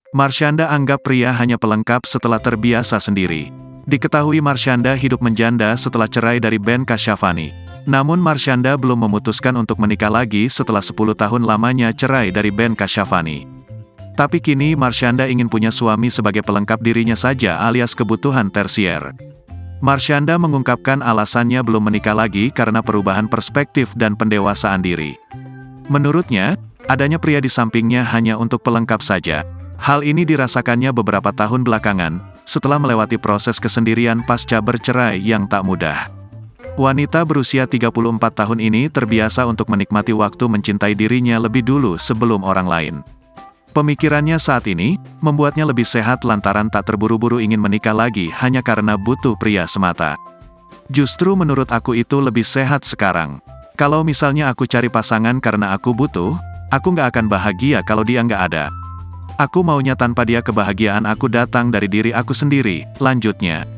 Marshanda anggap pria hanya pelengkap setelah terbiasa sendiri. Diketahui Marshanda hidup menjanda setelah cerai dari Ben Kasyafani. Namun Marshanda belum memutuskan untuk menikah lagi setelah 10 tahun lamanya cerai dari Ben Kasyafani. Tapi kini Marshanda ingin punya suami sebagai pelengkap dirinya saja alias kebutuhan tersier. Marshanda mengungkapkan alasannya belum menikah lagi karena perubahan perspektif dan pendewasaan diri. Menurutnya, adanya pria di sampingnya hanya untuk pelengkap saja. Hal ini dirasakannya beberapa tahun belakangan, setelah melewati proses kesendirian pasca bercerai yang tak mudah. Wanita berusia 34 tahun ini terbiasa untuk menikmati waktu mencintai dirinya lebih dulu sebelum orang lain. Pemikirannya saat ini, membuatnya lebih sehat lantaran tak terburu-buru ingin menikah lagi hanya karena butuh pria semata. Justru menurut aku itu lebih sehat sekarang. Kalau misalnya aku cari pasangan karena aku butuh, aku nggak akan bahagia kalau dia nggak ada. Aku maunya tanpa dia kebahagiaan aku datang dari diri aku sendiri, lanjutnya.